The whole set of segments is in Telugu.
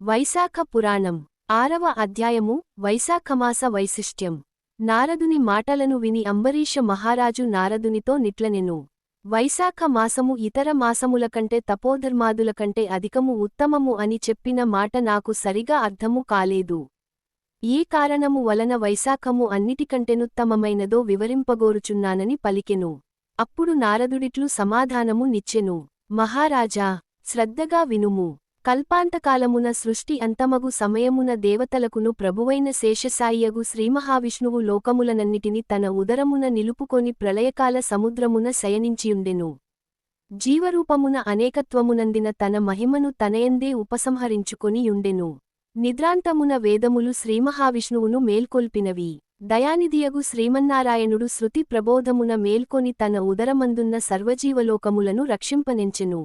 వైశాఖ పురాణం 6వ అధ్యాయము వైశాఖమాస వైశిష్ట్యం. నారదుని మాటలను విని అంబరీష మహారాజు నారదునితో నిట్లనెను. వైశాఖ మాసము ఇతర మాసముల కంటే తపోధర్మాదుల కంటే అధికము ఉత్తమము అని చెప్పిన మాట నాకు సరిగా అర్థము కాలేదు. ఏ కారణము వలన వైశాఖము అన్నిటికంటెనుత్తమమైనదో వివరింపగోరుచున్నానని పలికెను. అప్పుడు నారదుడిట్లు సమాధానము నిచ్చెను. మహారాజా, శ్రద్ధగా వినుము. కల్పాంతకాలమున సృష్టి అంతమగు సమయమున దేవతలకును ప్రభువైన శేషసాయియగు శ్రీమహావిష్ణువు లోకములనన్నిటిని తన ఉదరమున నిలుపుకొని ప్రళయకాల సముద్రమున శయనించియుండెను. జీవరూపమున అనేకత్వమునందిన తన మహిమను తనయందే ఉపసంహరించుకొని యుండెను. నిద్రాంతమున వేదములు శ్రీమహావిష్ణువును మేల్కొల్పినవి. దయానిధియగు శ్రీమన్నారాయణుడు శృతి ప్రబోధమున మేల్కొని తన ఉదరమందున్న సర్వజీవలోకములను రక్షింపనెంచెను.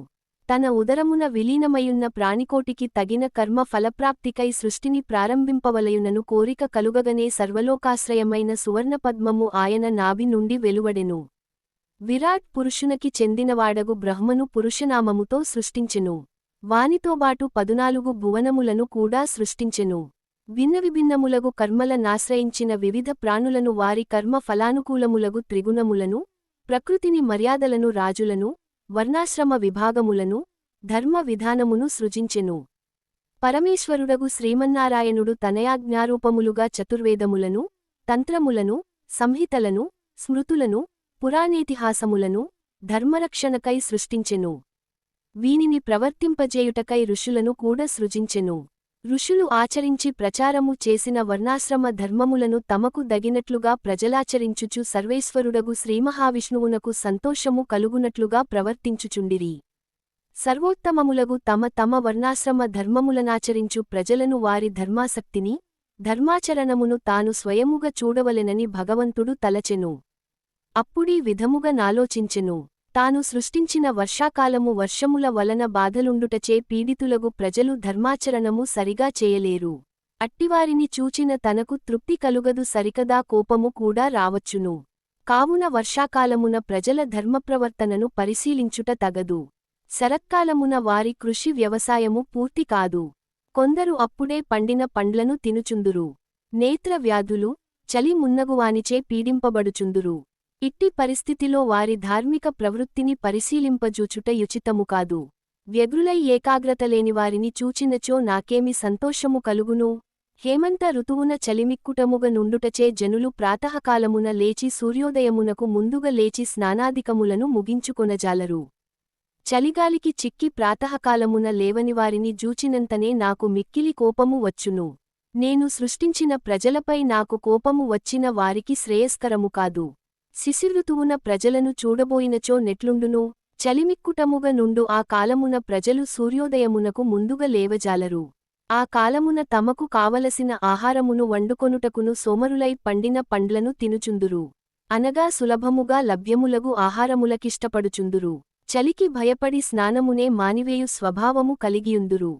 తన ఉదరమున విలీనమయున్న ప్రాణికోటికి తగిన కర్మ ఫలప్రాప్తికై సృష్టిని ప్రారంభింపవలయునను కోరిక కలుగగనే సర్వలోకాశ్రయమైన సువర్ణపద్మము ఆయన నాభి నుండి వెలువడెను. విరాట్ పురుషునకి చెందినవాడగు బ్రహ్మను పురుషనామముతో సృష్టించెను. వానితోబాటు 14 భువనములను కూడా సృష్టించెను. భిన్నవిభిన్నములగు కర్మల నాశ్రయించిన వివిధ ప్రాణులను వారి కర్మ ఫలానుకూలములగు త్రిగుణములను, ప్రకృతిని మర్యాదలను రాజులను, వర్ణాశ్రమ విభాగములను, ధర్మ విధానమును సృజించెను. పరమేశ్వరుడగు శ్రీమన్నారాయణుడు తనయాజ్ఞారూపములుగా చతుర్వేదములను, తంత్రములను, సంహితలను, స్మృతులను, పురాణేతిహాసములను ధర్మరక్షణకై సృష్టించెను. వీనిని ప్రవర్తింపజేయుటకై ఋషులను కూడా సృజించెను. ఋషులు ఆచరించి ప్రచారము చేసిన వర్ణాశ్రమ ధర్మములను తమకు దగినట్లుగా ప్రజలాచరించుచు సర్వేశ్వరుడగు శ్రీమహావిష్ణువునకు సంతోషము కలుగునట్లుగా ప్రవర్తించుచుండిరి. సర్వోత్తమములగు తమ తమ వర్ణాశ్రమ ధర్మములనాచరించు ప్రజలను వారి ధర్మాసక్తిని, ధర్మాచరణమును తాను స్వయముగా చూడవలెనని భగవంతుడు తలచెను. అప్పుడీ విధముగా నాలోచించెను. తాను సృష్టించిన వర్షాకాలము వర్షముల వలన బాధలుండుటచే పీడితులగు ప్రజలు ధర్మాచరణము సరిగా చేయలేరు. అట్టివారిని చూచిన తనకు తృప్తి కలుగదు, సరికదా కోపము కూడా రావచ్చును. కావున వర్షాకాలమున ప్రజల ధర్మప్రవర్తనను పరిశీలించుట తగదు. శరత్కాలమున వారి కృషి వ్యవసాయము పూర్తి కాదు. కొందరు అప్పుడే పండిన పండ్లను తినుచుందురు. నేత్ర వ్యాధులు, చలి మున్నగువానిచే పీడింపబడుచుందురు. ఇట్టి పరిస్థితిలో వారి ధార్మిక ప్రవృత్తిని పరిశీలింపజూచుట యుచితము కాదు. వ్యగ్రులై ఏకాగ్రత లేనివారిని చూచినచో నాకేమి సంతోషము కలుగును? హేమంత ఋతువున చలిమిక్కుటముగ నుండుటచే జనులు ప్రాతఃకాలమున లేచి సూర్యోదయమునకు ముందుగా లేచి స్నానాదికములను ముగించుకొనజాలరు. చలిగాలికి చిక్కి ప్రాతఃకాలమున లేవనివారిని జూచినంతనే నాకు మిక్కిలి కోపము వచ్చును. నేను సృష్టించిన ప్రజలపై నాకు కోపము వచ్చిన వారికి శ్రేయస్కరము కాదు. శిశిర్ఋతువున ప్రజలను చూడబోయినచో నెట్లుండును? చలిమిక్కుటముగ నుండు ఆ కాలమున ప్రజలు సూర్యోదయమునకు ముందుగా లేవజాలరు. ఆ కాలమున తమకు కావలసిన ఆహారమును వండుకొనుటకును సోమరులై పండిన పండ్లను తినుచుందురు. అనగా సులభముగా లభ్యములగు ఆహారములకిష్టపడుచుందురు. చలికి భయపడి స్నానమునే మానివేయు స్వభావము కలిగియుందురు.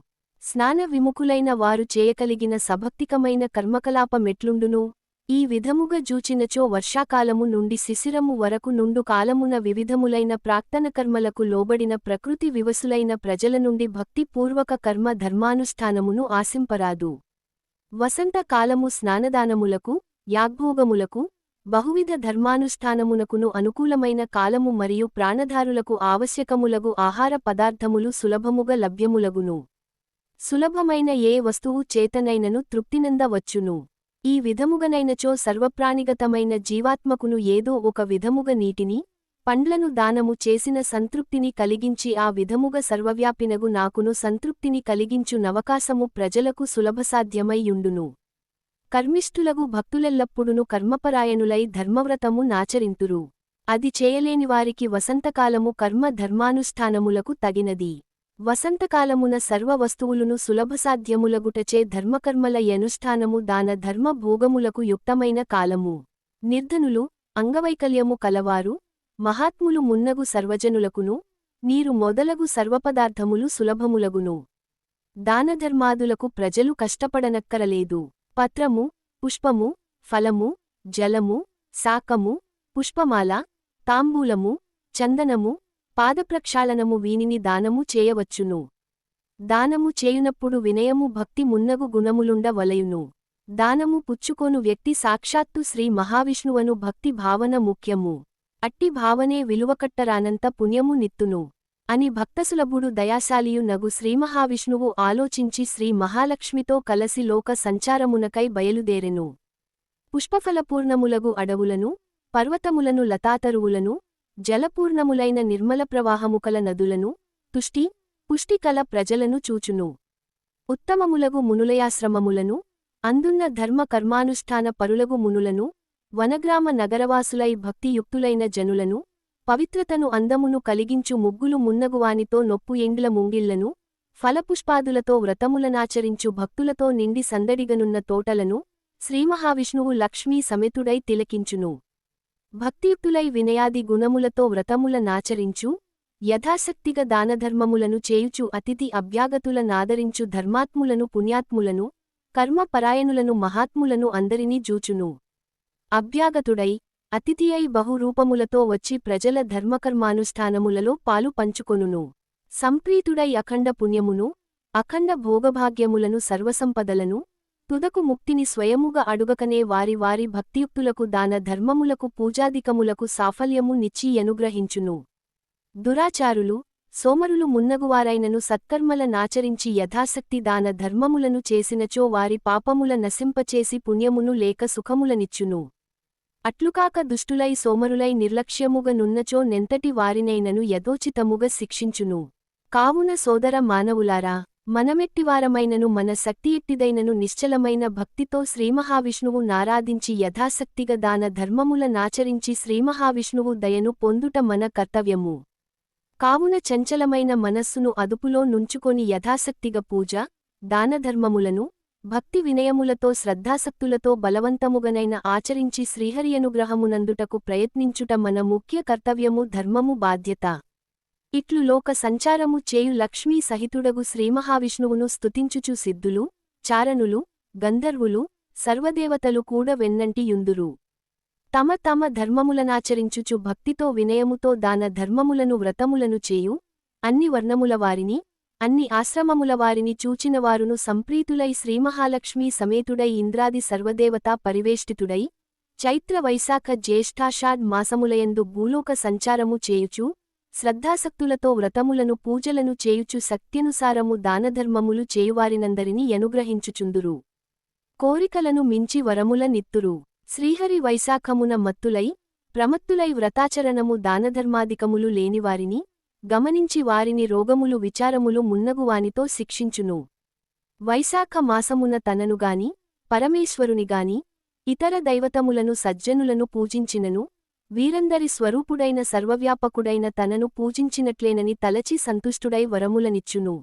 స్నాన విముఖులైన వారు చేయకలిగిన సభక్తికమైన కర్మకలాపమెట్లుండును? ఈ విధముగా జూచినచో వర్షాకాలము నుండి శిశిరము వరకు నుండు కాలమున వివిధములైన ప్రాక్తనకర్మలకు లోబడిన ప్రకృతి వివసులైన ప్రజల నుండి భక్తిపూర్వక కర్మ ధర్మానుష్ఠానమును ఆశింపరాదు. వసంత కాలము స్నానదానములకు, యాగ్భోగములకు, బహువిధ ధర్మానుష్ఠానమునకును అనుకూలమైన కాలము మరియు ప్రాణధారులకు ఆవశ్యకములగు ఆహార పదార్థములు సులభముగా లభ్యములగును. సులభమైన ఏ వస్తువు చేతనైనను తృప్తినందవచ్చును. ఈ విధముగనైనచో సర్వప్రాణిగతమైన జీవాత్మకును ఏదో ఒక విధముగ నీటిని, పండ్లను దానము చేసిన సంతృప్తిని కలిగించి ఆ విధముగ సర్వవ్యాపినగు నాకును సంతృప్తిని కలిగించు నవకాశము ప్రజలకు సులభసాధ్యమై యుండును. కర్మిష్ఠులగు భక్తులెల్లప్పుడును కర్మపరాయణులై ధర్మవ్రతము నాచరింతురు. అది చేయలేనివారికి వసంతకాలము కర్మ ధర్మానుష్ఠానములకు తగినది. వసంతకాలమున సర్వ వస్తువులును సులభసాధ్యములగుటచే ధర్మకర్మల యనుష్ఠానము దాన ధర్మ భోగములకు యుక్తమైన కాలము. నిర్ధనులు, అంగవైకల్యము కలవారు, మహాత్ములు మున్నగు సర్వజనులకును నీరు మొదలగు సర్వపదార్థములు సులభములగును. దానధర్మాదులకు ప్రజలు కష్టపడనక్కరలేదు. పత్రము, పుష్పము, ఫలము, జలము, శాకము, పుష్పమాల, తాంబూలము, చందనము, పాదప్రక్షాళనము వీనిని దానము చేయవచ్చును. దానము చేయునప్పుడు వినయము భక్తి మున్నగు గుణములుండ వలయును. దానము పుచ్చుకోను వ్యక్తి సాక్షాత్తు శ్రీ మహావిష్ణువను భక్తి భావన ముఖ్యము. అట్టి భావనే విలువకట్టరానంత పుణ్యము నిత్తును అని భక్తసులభుడు దయాశాలియు నగు శ్రీమహావిష్ణువు ఆలోచించి శ్రీ మహాలక్ష్మితో కలసి లోక సంచారమునకై బయలుదేరెను. పుష్పఫలపూర్ణములగు అడవులను, పర్వతములను, లతాతరువులను, జలపూర్ణములైన నిర్మల ప్రవాహముకల నదులను, తుష్టి పుష్టికల ప్రజలను చూచును. ఉత్తమములగు మునులయాశ్రమములను, అందున్న ధర్మ కర్మానుష్ఠాన పరులగు మునులను, వనగ్రామ నగరవాసులై భక్తియుక్తులైన జనులను, పవిత్రతను అందమును కలిగించు ముగ్గులు మున్నగువానితో నొప్పు ఎండ్ల ముంగిళ్లను, ఫలపుష్పాదులతో వ్రతములనాచరించు భక్తులతో నిండి సందడిగనున్న తోటలను శ్రీమహావిష్ణువు లక్ష్మీ సమేతుడై తిలకించును. భక్తియుక్తులై వినయాది గుణములతో వ్రతముల నాచరించు, యథాశక్తిగా దానధర్మములను చేయుచు అతిథి అభ్యాగతుల నాదరించు ధర్మాత్ములను పుణ్యాత్ములను, కర్మపరాయణులను మహాత్ములను అందరినీ జూచును. అభ్యాగతుడై అతిథియై బహురూపములతో వచ్చి ప్రజల ధర్మకర్మానుష్ఠానములలో పాలు పంచుకొనును. సంప్రీతుడై అఖండ పుణ్యమును, అఖండ భోగభాగ్యములను, సర్వసంపదలను, తుదకు ముక్తిని స్వయముగా అడుగకనే వారి వారి భక్తియుక్తులకు దాన ధర్మములకు పూజాదికములకు సాఫల్యము నిచ్చి అనుగ్రహించును. దురాచారులు, సోమరులు మున్నగువారైనను సత్కర్మల నాచరించి యథాశక్తి దాన ధర్మములను చేసినచో వారి పాపముల నశింపచేసి పుణ్యమును లేక సుఖములనిచ్చును. అట్లుకాక దుష్టులై సోమరులై నిర్లక్ష్యముగ నున్నచో నెంతటి వారినైనను యథోచితముగా శిక్షించును. కావున సోదర మానవులారా, మనమెట్టివారమైనను మన శక్తియెట్టిదైనను నిశ్చలమైన భక్తితో శ్రీమహావిష్ణువు నారాధించి యథాశక్తిగా దాన ధర్మముల నాచరించి శ్రీమహావిష్ణువు దయను పొందుట మన కర్తవ్యము. కావున చంచలమైన మనస్సును అదుపులో నుంచుకొని యథాశక్తిగా పూజ, దానధర్మములను, భక్తి వినయములతో శ్రద్ధాసక్తులతో బలవంతముగనైన ఆచరించి శ్రీహరియనుగ్రహమునందుటకు ప్రయత్నించుట మన ముఖ్య కర్తవ్యము, ధర్మము, బాధ్యత. ఇట్లు లోక సంచారము చేయు లక్ష్మీ సహితుడగు శ్రీమహావిష్ణువును స్తుతించుచు సిద్ధులు, చారణులు, గంధర్వులు, సర్వదేవతలు కూడా వెన్నంటి యుందురు. తమ తమ ధర్మములనాచరించుచు భక్తితో వినయముతో దాన ధర్మములను వ్రతములను చేయు అన్ని వర్ణములవారిని, అన్ని ఆశ్రమములవారిని చూచినవారును సంప్రీతులై శ్రీమహాలక్ష్మీ సమేతుడై ఇంద్రాది సర్వదేవతా పరివేష్టితుడై చైత్ర వైశాఖ జ్యేష్ఠాషాఢ్ మాసములయందు భూలోక సంచారము చేయుచు శ్రద్ధాసక్తులతో వ్రతములను పూజలను చేయుచు శక్త్యనుసారము దానధర్మములు చేయువారినందరినీ యనుగ్రహించుచుందురు. కోరికలను మించి వరముల నిత్తురు. శ్రీహరి వైశాఖమున మత్తులై ప్రమత్తులై వ్రతాచరణము దానధర్మాదికములు లేనివారిని గమనించి వారిని రోగములు విచారములు మున్నగువానితో శిక్షించును. వైశాఖ మాసమున తననుగాని పరమేశ్వరునిగాని ఇతర దైవతములను సజ్జనులను పూజించినను వీరందరి స్వరూపుడైన సర్వవ్యాపకుడైన తనను పూజించినట్లేనని తలచి సంతుష్టుడై వరములనిచ్చును.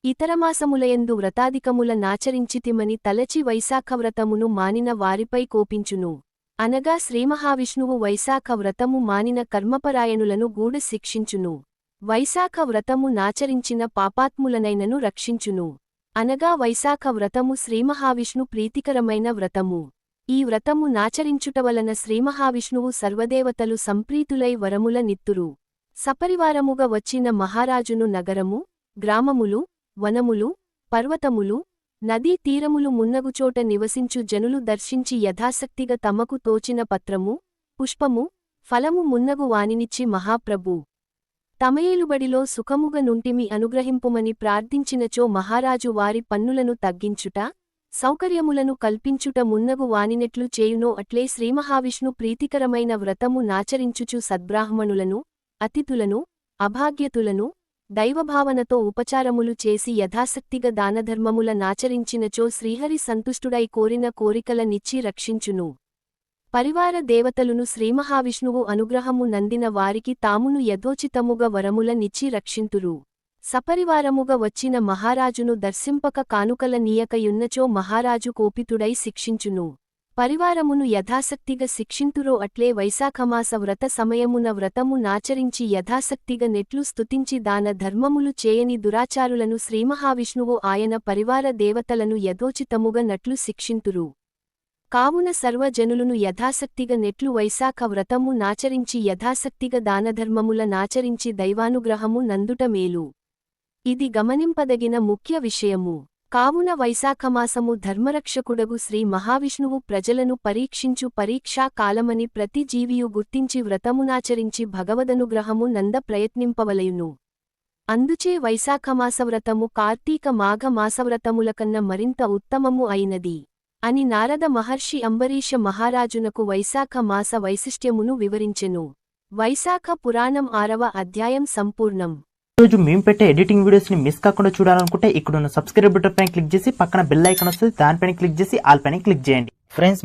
ఇతరమాసములయందు వ్రతాదికముల నాచరించితిమని తలచి వైశాఖవ్రతమును మానిన వారిపై కోపించును. అనగా శ్రీమహావిష్ణువు వైశాఖ వ్రతము మానిన కర్మపరాయణులను గూడ శిక్షించును. వైశాఖ వ్రతము నాచరించిన పాపాత్ములనైనను రక్షించును. అనగా వైశాఖ వ్రతము శ్రీమహావిష్ణు ప్రీతికరమైన వ్రతము. ఈ వ్రతము నాచరించుటవలన శ్రీమహావిష్ణువు సర్వదేవతలు సంప్రీతులై వరముల నిత్తురు. సపరివారముగా వచ్చిన మహారాజును నగరము, గ్రామములు, వనములు, పర్వతములు, నదీ తీరములు మున్నగుచోట నివసించు జనులు దర్శించి యథాశక్తిగా తమకు తోచిన పత్రము, పుష్పము, ఫలము మున్నగు వానినిచ్చి మహాప్రభూ, తమయేలుబడిలో సుఖముగ నుంటిమి అనుగ్రహింపుమని ప్రార్థించినచో మహారాజు వారి పన్నులను తగ్గించుట, సౌకర్యములను కల్పించుట మున్నగు వానినెట్లు చేయునో అట్లే శ్రీమహావిష్ణు ప్రీతికరమైన వ్రతము నాచరించుచు సద్బ్రాహ్మణులను, అతిథులను, అభాగ్యతులను దైవభావనతో ఉపచారములు చేసి యథాశక్తిగా దానధర్మముల నాచరించినచో శ్రీహరి సంతుష్టుడై కోరిన కోరికల నిచ్చి రక్షించును. పరివార దేవతలును శ్రీమహావిష్ణువు అనుగ్రహము నందిన వారికి తామును యథోచితముగా వరముల నిచ్చి రక్షింతురు. సపరివారముగా వచ్చిన మహారాజును దర్శింపక కానుకల నీయకయున్నచో మహారాజు కోపితుడై శిక్షించును. పరివారమును యథాశక్తిగా శిక్షింతురో అట్లే వైశాఖమాస వ్రత సమయమున వ్రతము నాచరించి యథాశక్తిగా నెట్లు స్తుతించి దాన ధర్మములు చేయని దురాచారులను శ్రీమహావిష్ణువు ఆయన పరివార దేవతలను యథోచితముగా నట్లు శిక్షింతురు. కావున సర్వజనులను యథాశక్తిగా నెట్లు వైశాఖ వ్రతము నాచరించి యథాశక్తిగా దానధర్మముల నాచరించి దైవానుగ్రహము నందుట మేలు. ఇది గమనింపదగిన ముఖ్య విషయము. కావున వైశాఖమాసము ధర్మరక్షకుడగు శ్రీ మహావిష్ణువు ప్రజలను పరీక్షించు పరీక్షా కాలమని ప్రతి జీవియు గుర్తించి వ్రతమునాచరించి భగవదనుగ్రహము నంద ప్రయత్నింపవలయును. అందుచే వైశాఖమాసవ్రతము కార్తీక మాఘ మాసవ్రతములకన్న మరింత ఉత్తమము అయినది అని నారద మహర్షి అంబరీష మహారాజునకు వైశాఖ మాస వైశిష్ట్యమును వివరించెను. వైశాఖ పురాణం 6వ అధ్యాయం సంపూర్ణం. రోజు మేము పెట్టే ఎడిటింగ్ వీడియోస్ ని మిస్ కాకుండా చూడాలనుకుంటే ఇక్కడ ఉన్న సబ్స్క్రైబ్ బటన్ పైన క్లిక్ చేసి పక్కన బెల్ ఐకాన్ వస్తుంది, దానిపైన క్లిక్ చేసి ఆల్ పైన క్లిక్ చేయండి. ఫ్రెండ్స్